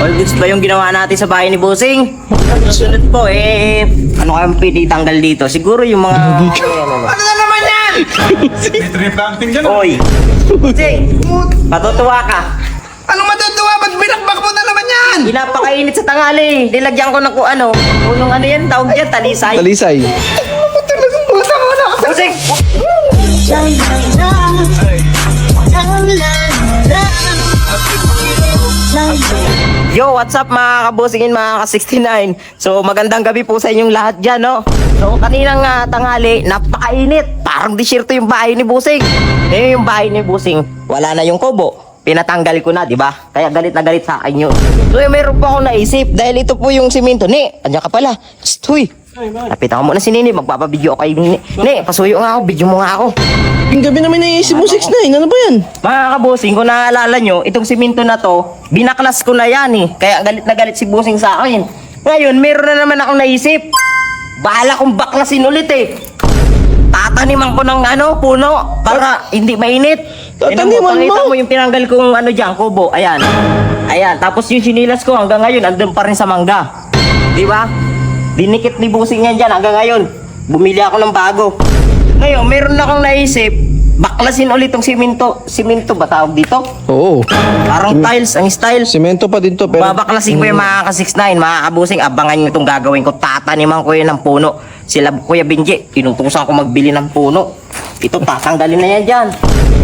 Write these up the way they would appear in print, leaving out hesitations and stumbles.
All goods ba yung ginawa natin sa bahay ni Bossing? Susunod po ano kayang pwede tanggal dito? Siguro yung mga... Ano na naman yan? Oy! Bossing! Patutuwa ka! Anong matutuwa? Ba't binakbak mo na naman yan? Pinapakainit sa tangali. Nilagyan ko na kung ano. Unong ano yan, tawag yan, talisay. Talisay. Ano talagang bata mo na kasi? Bossing! Yo, what's up mga kabusingin, mga ka-69? So, magandang gabi po sa inyong lahat dyan, no? So, kaninang tanghali, napakainit. Parang disyerto yung bahay ni Busing. Yung bahay ni Busing, wala na yung kubo. Pinatanggal ko na, di ba? Kaya galit na galit sa akin yun. So, meron po akong naisip dahil ito po yung simento. Ni, andyan ka pala. Psst, huy. Lapitan ko muna si Nini, magpapabidyo ako kay Nini. Ni, pasuyo nga ako, video mo nga ako. Yung gabi namin naisip mo 6'9", ano ba yan? Mga kabusing, kung naalala nyo, itong simento na to, binaklas ko na yan eh. Kaya galit na galit si Busing sa akin. Ngayon, meron na naman akong naisip. Bahala kong baklasin ulit eh. Tataniman ko ng puno para hindi mainit. Tataniman mo? Pakita mo yung tinanggal kong dyan, kubo. Ayan. Ayan. Tapos yung sinilas ko hanggang ngayon, andun pa rin sa mangga. Di ba? Dinikit ni Busing yan dyan hanggang ngayon. Bumili ako ng bago. Ngayon, meron na akong naisip, baklasin ulit tong simento. Simento ba tawag dito? Oo. Parang tiles, ang style. Semento pa din to, pero... Babaklasin ko yung mga ka-69, mga kabusing, abangan nyo itong gagawin ko. Tataniman ko yun ng puno. Sila Kuya Benji, tinutusan ko magbili ng puno. Ito, tatanggalin na yan dyan.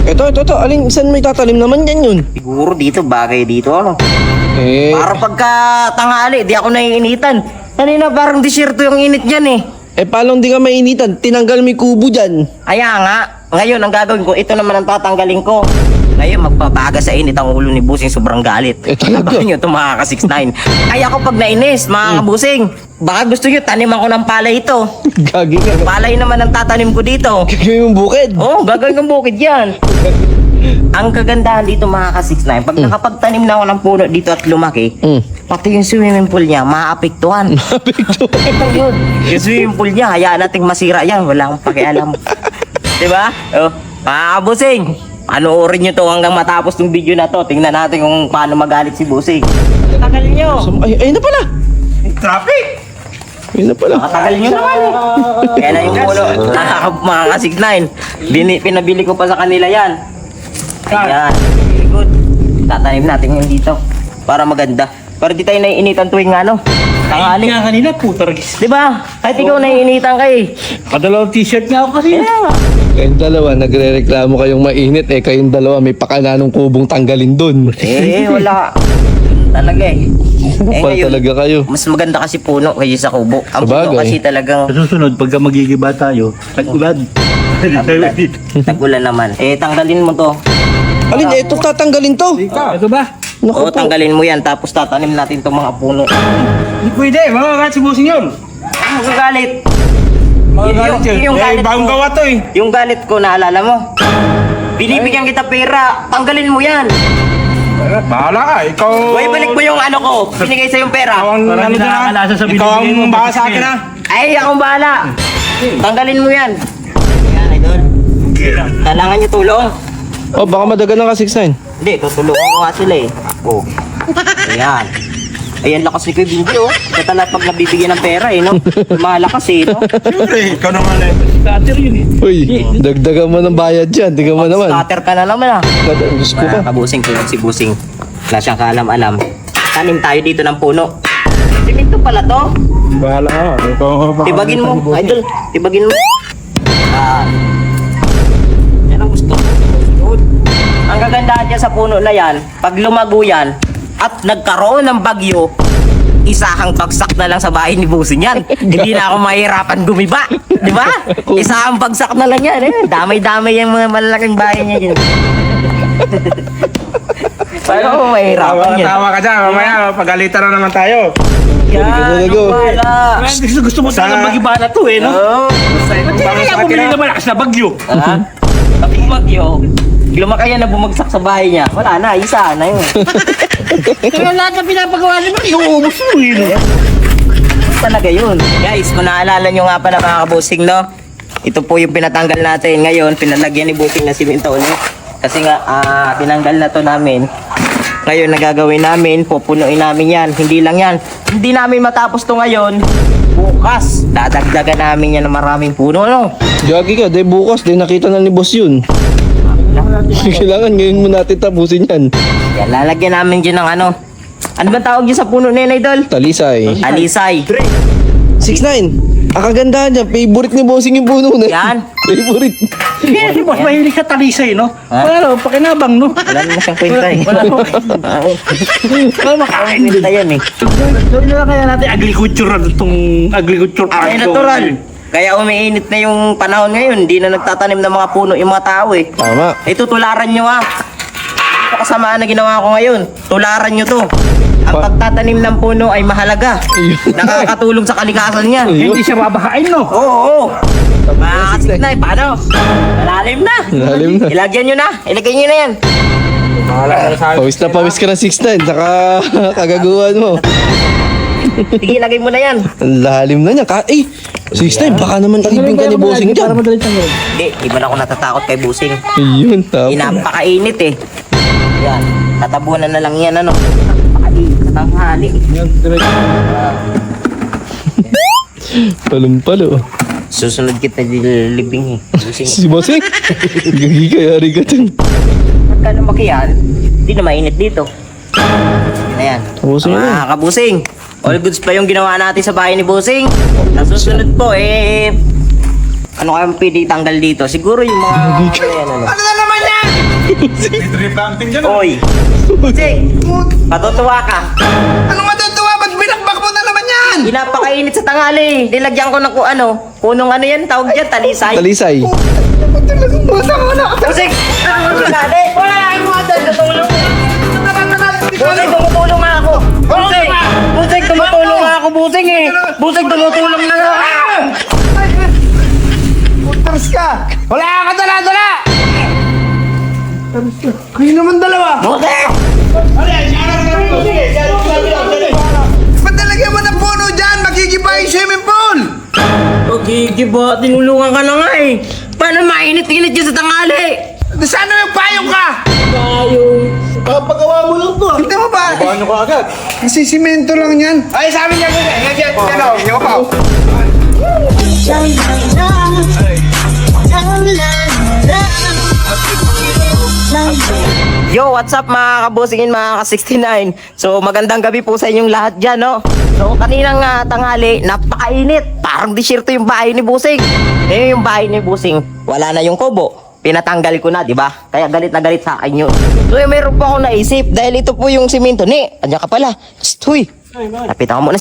Ito. Alin, saan may tatalim naman yan yun? Siguro dito, bagay dito, ano. Eh, Para pagka tanghali, di ako naiinitan. Kanina parang disyerto yung init dyan eh. paano di ka mainitan? Tinanggal mo yung kubo dyan. Kaya nga, ngayon ang gagawin ko, ito naman ang tatanggalin ko. Ngayon, magbabaga sa init ang ulo ni Busing, sobrang galit. Talaga? Abangan nyo ito mga ka-69. Kaya ko pag nainis, mga kabusing, baka gusto nyo, taniman ko ng palay ito. Gagi ka. Palay naman ang tatanim ko dito. Gagawin yung bukid. Oo, gagawin kong bukid yan. Ang kagandahan dito mga ka-69, pag nakapagtanim na ako ng puno dito at lumaki, pati yung swimming pool niya, maapektuhan. Ito yun. Yung swimming pool niya, hayaan nating masira yan. Wala akong pakialam. Diba? Oh, mga kabusing, panoorin nyo to hanggang matapos ng video na to. Tingnan natin kung paano magalit si Busing. Tagal nyo. Ay na pala. Traffic! Ayun na pala. Nakatagal nyo naman. Kaya na yung puno. Mga ka-69, pinabili ko pa sa kanila yan. Ayan. Very good. Tatanim natin yun dito. Para maganda. Para di tayo naiinitan tuwing tanghali. Nga kanina, putargis. Diba? Kahit ikaw naiinitan ka eh. Padalawang t-shirt nga ako kasi. Kaya nga. Kayong dalawa, nagre-reklamo kayong mainit. Kayong dalawa, may pakananong kubong tanggalin dun. Wala. Talaga eh. Upal ngayon, talaga kayo. mas maganda kasi puno kaysa sa kubo. Ang puno Sabagay. kasi talagang Sa susunod, pagka magigiba tayo, tag-ulan. tagulan naman. Tanggalin mo to. Alin, ito tatanggalin to. Ito ba? Oo, tanggalin mo yan. Tapos tatanim natin itong mga puno. Hindi pwede, mga si Busing yun. Ano yung galit? Yung galit bagong ko. gawa to eh. Yung galit ko, naalala mo? Binibigyan kita pera. Tanggalin mo yan. Bahala ka, ikaw... Uy, balik mo yung ko. Binigay sa yung pera. Parang hindi nakakalasa sa Ikaw binibigay mo. ang bahala sa akin ha. Ay, akong bahala. Tanggalin mo yan. Yan, idol. Kailangan niyo tulong. Oh, baka madagan ng ka-6'9". Hindi, tutulungan ko nga sila eh. Oh. Ayan. Ayan, lakas ni Kuya Benji, oh. Kaya talaga pag nabibigyan ng pera eh, no? Malakas eh, no? Siyempre, ikaw naman eh. Cutter yun eh. Uy, dagdagan mo ng bayad dyan. Tingnan mo naman. Starter ka na naman, ah. Diyos ko pa. Kabusing ko yun si Busing. Wala siyang kaalam-alam. Tanim tayo dito ng puno. Simento pala to. Bahala ka. Ikaw Tibagin mo, idol. Tibagin mo. Yan ang gusto ko. Ang kagandahan dyan sa puno na yan, pag lumago yan, at nagkaroon ng bagyo, isahang bagsak na lang sa bahay ni Busing yan. Hindi na ako mahirapan gumiba. Di ba? Isahang bagsak na lang yan. Damay-damay yung mga malalaking bahay niya dyan. Paano ako mahirapan yan? Tawa ka dyan, mamaya pagalitan na naman tayo. Yan, Go. wala. Gusto mo talaga magiba na to eh, no? Oo. Hindi kaya bumili na malakas na bagyo. Ha? Kapag bagyo, lumaki yan na bumagsak sa bahay niya. Wala na, isa na yun. Kaya lahat na pinapagawa naman, inuubos mo eh. Talaga yun. Guys, kung naalala nyo nga pala mga kabusing, no? Ito po yung pinatanggal natin ngayon. Pinalagyan ni Busing na simento ulit. Kasi nga, tinanggal na to namin. Ngayon, nagagawin namin, pupunuin namin yan. Hindi lang yan. Hindi namin matapos to ngayon. Bukas, dadagdagan namin yan ng maraming puno, no? Gagi ka, de bukas, de nakita na ni boss yun. Kailangan ngayon mo natin tapusin yan. Yan, lalagyan namin dyan ng ano. Ano ba tawag dyan sa puno na yun, Idol? Talisay. Alisay. 6'9". Ang kagandahan niya, favorite ni bossing yung puno na. Yan. Favorite. Hindi, boss, mahilig ka talisay, no? Ha? Wala naman, pakinabang, no? Wala naman siyang kwenta eh. Wala makain. Kwenta yan eh. Gawin na lang kaya natin agriculture itong agriculture Ay, natural. Kaya umiinit na yung panahon ngayon. Hindi na nagtatanim ng mga puno yung mga tao eh. Tama. Ito, tularan nyo ah. Ito kasamaan na ginawa ko ngayon. Tularan nyo to. Ang pagtatanim ng puno ay mahalaga. Nakakatulong sa kalikasan niya. Hindi siya babahain, no? Oo. Makakasik na eh. Paano? Malalim na. Malalim na. Ilagyan nyo na. Ilagay nyo na yan. Pawis ka na 6'9", saka kagaguhan mo. Sige, ilagay mo na yan. Ang lalim na niya. 6'9", baka naman ilibing ka ni bossing Para dyan. madalit ang Hindi, di ba na ako natatakot kay Busing? Ayun, tapos. Napakainit eh. Yan. Tatabunan na lang yan ano. Napakainit sa tanghali. Palumpalo. Susunod kita dilibing eh. Busing. Si bossing? Gagi ka, yari ka dyan. Pagka lumaki yan, hindi na mainit dito. Ayan. Busing Mga na. kabusing. All goods pa yung ginawa natin sa bahay ni Busing. Nasusunod po eh. Ano kaya pwede tanggal dito? Siguro yung mga... ano. Ano na naman yan? Tree planting dyan. Oy! Busing! Patutuwa ka. Ano matutuwa? Ba't binakbak mo na naman yan? Pinapakainit sa tanghali. Nilagyan ko ng punong ano yan, tawag dyan, talisay. Talisay. Busing! Dali! Wala lang yung mga dyan, tutulong. Busing, tumutulong nga ako. Busing! Busing, tumutulong nga ako, Busing eh. Busing, tumutulong na nga. Uters ka! Wala ka dala-dala! Kayo naman dalawa! Busing! Ba't nalagyan mo ng puno dyan? Magkikiba yung swimming pool! Okay, ba? Tinulungan ka na nga eh. Paano mainit-init dyan sa tanghali? Sana may payong ka! Papagawa mo lang to. Hindi mo ba? Paano ka agad? Kasi simento lang yan. Ay, sabi niya ko eh. Ano? Yung pa. Yo, what's up mga kabusingin, mga ka-69? So, magandang gabi po sa inyong lahat dyan, no? So, kaninang tanghali, napakainit. Parang disyerto yung bahay ni Busing. Ngayon yung bahay ni Busing, wala na yung kubo. Pinatanggal ko na, di ba? Kaya galit na galit sa akin yun. So, meron po ako naisip dahil ito po yung simento. Ni, andyan ka pala. Huy, lapitan mo muna.